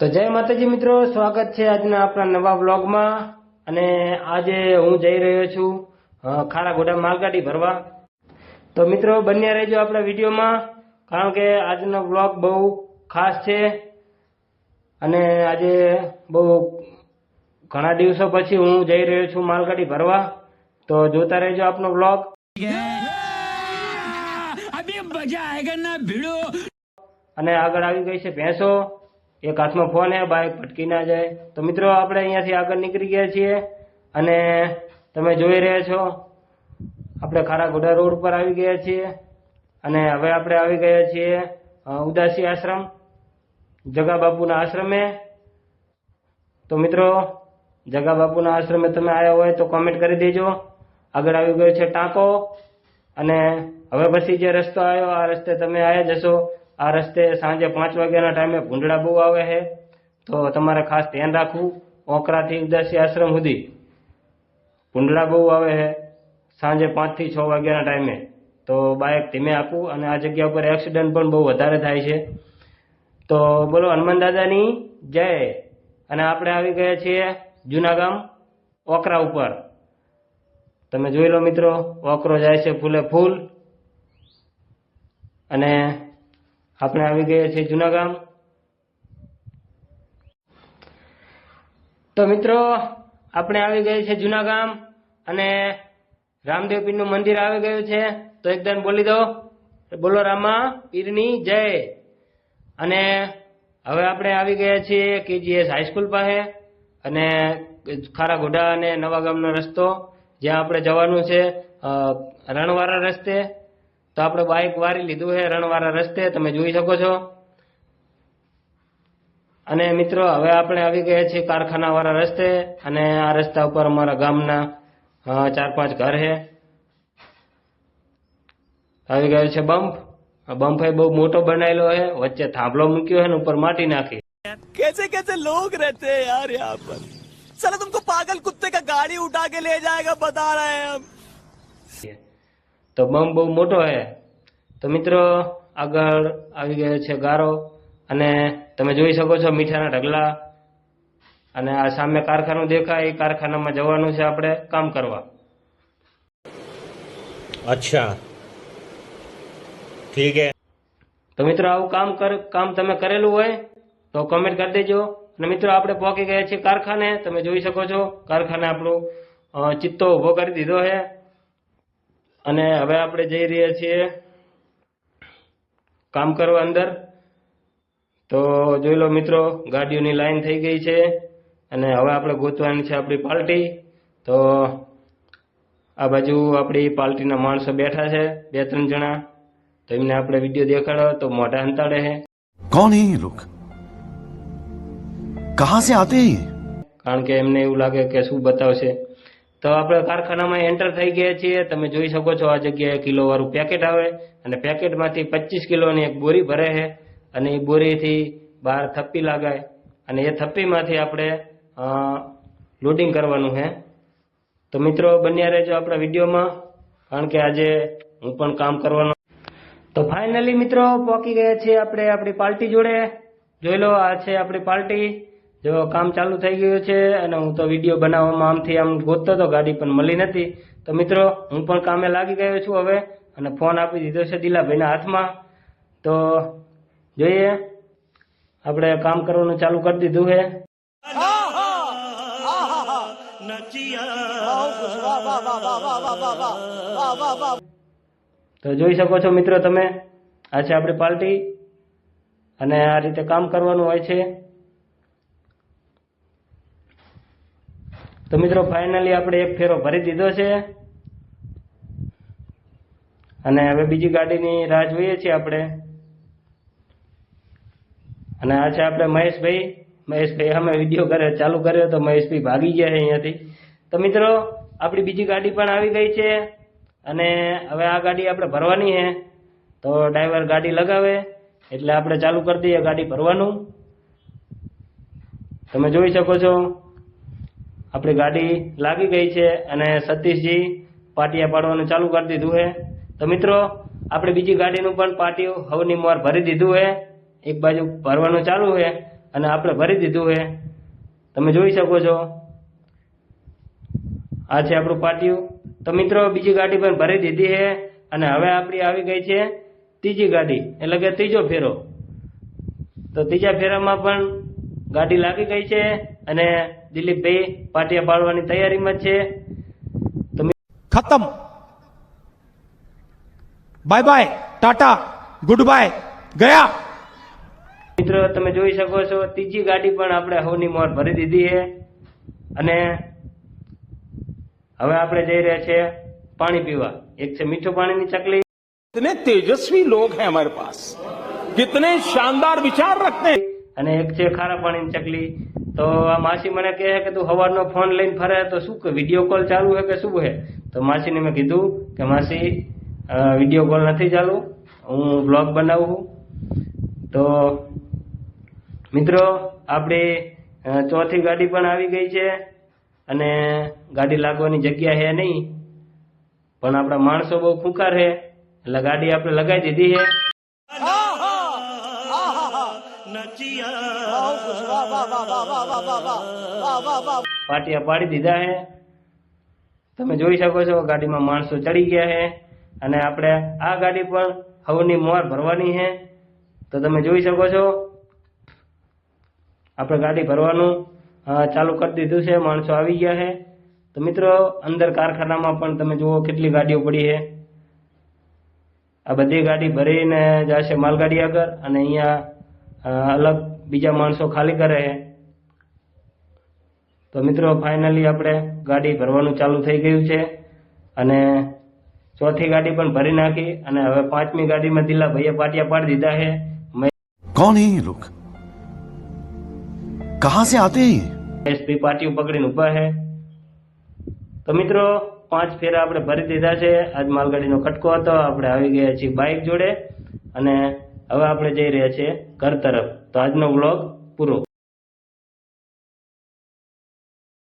તો જય માતાજી મિત્રો, સ્વાગત છે આજના આપણા નવા વ્લોગમાં। અને આજે હું જઈ રહ્યો છું ખારાગોડા માલગાડી ભરવા। તો મિત્રો બન્યા રહેજો આપણા વિડીયોમાં, કારણ કે આજનો વ્લોગ બહુ ખાસ છે અને આજે બહુ ઘણા દિવસો પછી હું જઈ રહ્યો છું માલગાડી ભરવા। તો જોતા રહેજો આપનો વ્લોગ। અભી મજા આયેગા ના ભીડો। અને આગળ આવી ગઈ છે ભેંસો, એક હાથમાં ફોન હે, બાઇક ભટકી ના જાય। તો મિત્રો આપણે અહીંયાથી આગળ નીકળી ગયા છીએ અને તમે જોઈ રહ્યા છો આપણે ખારાગોડા રોડ પર આવી ગયા છીએ અને હવે આપણે આવી ગયા છીએ ઉદાસી આશ્રમ, જગા બાપુના આશ્રમે। તો મિત્રો જગા બાપુના આશ્રમે તમે આવ્યા હોય તો કોમેન્ટ કરી દેજો। આગળ આવી ગયો છે ટાંકો અને હવે પછી જે રસ્તો આવ્યો આ રસ્તે તમે આવ્યા જશો। આ રસ્તે સાંજે 5 વાગ્યાના ટાઈમે ભૂંડડા બહુ આવે છે, તો તમારે ખાસ ધ્યાન રાખવું। ઓકરાથી ઉદાસી આશ્રમ સુધી ભૂંડડા બહુ આવે છે સાંજે 5 થી 6 વાગ્યાના ટાઈમે, તો બાઇક ધીમે આપવું। અને આ જગ્યા ઉપર એક્સિડન્ટ પણ બહુ વધારે થાય છે। તો બોલો હનુમાન દાદાની જય। અને આપણે આવી ગયા છીએ જૂના ગામ ઓકરા ઉપર। તમે જોઈ લો મિત્રો, ઓકરો જાય છે ફૂલે ફૂલ અને આપણે આવી ગયા છીએ જૂના ગામ। તો મિત્રો આપણે આવી ગયા છે જૂના ગામ અને રામદેવ પીરનું મંદિર આવી ગયું છે। તો એકદમ બોલી દો, બોલો રામા પીરની જય। અને હવે આપણે આવી ગયા છીએ KGS હાઈસ્કૂલ પાસે અને ખારાગોડા અને નવા ગામનો રસ્તો જ્યાં આપણે જવાનું છે રણવાળા રસ્તે। તો આપણે બાઇક વારી લીધું છે રણવાળા રસ્તે, તમે જોઈ શકો છો। અને મિત્રો હવે આપણે આવી ગયા છીએ કારખાનાવાળા રસ્તે અને આ રસ્તા ઉપર અમારા ગામના 4-5 ઘર છે। આવી ગયો છે બમ્પ। બમ્પ એ બહુ મોટો બનાવેલો છે, વચ્ચે થાંભલો મૂક્યો છે ને ઉપર માટી નાખી। कैसे कैसे लोग रहते हैं यार यहाँ पर। साला तुमको पागल कुत्ते का गाड़ी उठा के ले जाएगा बता रहे हैं हम। તો બમ્પ બહુ મોટો છે। તો મિત્રો આગળ આવી ગયો છે ગારો અને તમે જોઈ શકો છો મીઠાના ઢગલા અને આ સામે કારખાનું દેખાય, એ કારખાનામાં જવાનું છે આપણે કામ કરવા। अच्छा ठीक है। તો મિત્રો આવું કામ તમે કરેલું હોય તો કમેન્ટ કરી દેજો। અને મિત્રો આપણે પહોંચી ગયા છીએ કારખાને, તમે જોઈ શકો છો કારખાને આપણું ચિત્તો ઊભો કરી દીધો છે અને હવે આપણે જઈ રહ્યા છીએ કામ કરવા અંદર। તો જોઈ લો મિત્રો, ગાડીઓની લાઈન થઈ ગઈ છે અને હવે આપણે ગોતવાની છે આપણી પાર્ટી। તો આ બાજુ આપણી પાર્ટીના માણસો બેઠા છે 2-3 જણા, તો એમને આપણે વિડીયો દેખાડો તો મોઢા હંતાડે છે। कौन है ये लोग, कहां से आते हैं ये? કારણ કે એમને એવું લાગે કે શું બતાવશે। તો આપણે કારખાનામાં એન્ટર થઈ ગયા છીએ, તમે જોઈ શકો છો આ જગ્યાએ કિલોવાળું પેકેટ આવે અને પેકેટમાંથી 25 કિલોની એક બોરી ભરે છે અને એ બોરીથી બહાર થપ્પી લગાય અને એ થપ્પીમાંથી આપણે લોડિંગ કરવાનું છે। તો મિત્રો બન્યા રહેજો આપણા વિડીયોમાં, કારણ કે આજે હું પણ કામ કરવાનું। તો ફાઇનલી મિત્રો પહોંચી ગયા છીએ આપણે આપણી પાર્ટી જોડે। જોઈ લો આ છે આપણી પાર્ટી। જો કામ ચાલુ થઈ ગયું છે અને હું તો વિડીયો બનાવવામાં આમથી આમ ગોતતો હતો, ગાડી પણ મળી નથી। તો મિત્રો હું પણ કામે લાગી ગયો છું હવે અને ફોન આપી દીધો છે દિલાભાઈના હાથમાં। તો જોઈએ, આપણે કામ કરવાનું ચાલુ કરી દીધું છે। તો જોઈ શકો છો મિત્રો તમે, આ છે આપણી પાર્ટી અને આ રીતે કામ કરવાનું હોય છે। તો મિત્રો ફાઇનલી આપણે એક ફેરો ભરી દીધો છે અને હવે બીજી ગાડીની રાહ જોઈએ છીએ આપણે। અને આ છે આપણે મહેશભાઈ અમે વિડીયો ચાલુ કર્યો તો મહેશભાઈ ભાગી ગયા છે અહીંયાથી। તો મિત્રો આપણી બીજી ગાડી પણ આવી ગઈ છે અને હવે આ ગાડી આપણે ભરવાની છે। તો ડ્રાઈવર ગાડી લગાવે એટલે આપણે ચાલુ કરી દઈએ ગાડી ભરવાનું। તમે જોઈ શકો છો આપણી ગાડી લાગી ગઈ છે અને સતીશજી પાટિયા પાડવાનું ચાલુ કરી દીધું છે। તો મિત્રો આપણે બીજી ગાડીનું પણ પાટિયું હવની મોર ભરી દીધું છે, એક બાજુ ભરવાનું ચાલુ છે અને આપણે ભરી દીધું છે. તમે જોઈ શકો છો, આ છે આપણું પાટિયું. તો મિત્રો બીજી ગાડી પણ ભરી દીધી છે અને હવે આપણી આવી ગઈ છે ત્રીજી ગાડી, એટલે કે ત્રીજો ફેરો. તો ત્રીજા ફેરામાં પણ ગાડી લાગી ગઈ છે અને દિલીપભાઈ પાટિયા પાડવાની તૈયારીમાં છે. તો खत्म, bye bye, tata, goodbye, गया. મિત્રો તમે જોઈ શકો છો, ત્રીજી ગાડી પણ આપણે હવની મોર ભરી દીધી છે અને હવે આપણે જઈ રહ્યા છે પાણી પીવા. એક છે મીઠું પાણીની ચકલી, कितने तेजस्वी लोग हैं हमारे पास, कितने शानदार विचार रखते हैं. અને એક છે ખારા પાણીની ચકલી. તો આ માસી મને કહે કે તું સવારનો ફોન લઈને ફરે તો શું કે વિડીયો કોલ ચાલુ છે કે શું છે? તો માસીને મેં કીધું કે માસી વિડીયો કોલ નથી ચાલુ, હું બ્લોગ બનાવું છું. તો મિત્રો આપણી ચોથી ગાડી પણ આવી ગઈ છે અને ગાડી લાગવાની જગ્યા છે નહીં, પણ આપણા માણસો બહુ ખૂંખાર છે એટલે ગાડી આપણે લગાવી દીધી છે. પાટિયા પાડી દીધા છે. તમે જોઈ શકો છો ગાડીમાં માણસો ચડી ગયા છે અને આપણે આ ગાડી પણ હવની મોર ભરવાની છે. તો તમે જોઈ શકો છો આપણે ગાડી ભરવાનું ચાલુ કરી દીધું છે, માણસો આવી ગયા છે. તો મિત્રો અંદર કારખાનામાં પણ તમે જુઓ કેટલી ગાડીઓ પડી છે. આ બધી ગાડી ભરીને જશે માલગાડી આગળ અને અહીંયા અલગ બીજા માણસો ખાલી કરે છે. તો મિત્રો ફાઇનલી આપણે ગાડી ભરવાનું ચાલુ થઈ ગયું છે અને ચોથી ગાડી પણ ભરી નાખી અને હવે પાંચમી ગાડીમાં દિલાભાઈએ પાટિયા પાડી દીધા છે. कौन है ये लोग, कहां से आते हैं ये? એસપી પાટિયું પકડીને ઉભા છે. તો મિત્રો 5 ફેરા આપણે ભરી દીધા છે. આજ માલગાડીનો કટકો હતો, આપણે આવી ગયા છીએ બાઇક જોડે અને હવે આપણે જઈ રહ્યા છીએ ઘર તરફ. તો આજનો વ્લોગ પૂરો.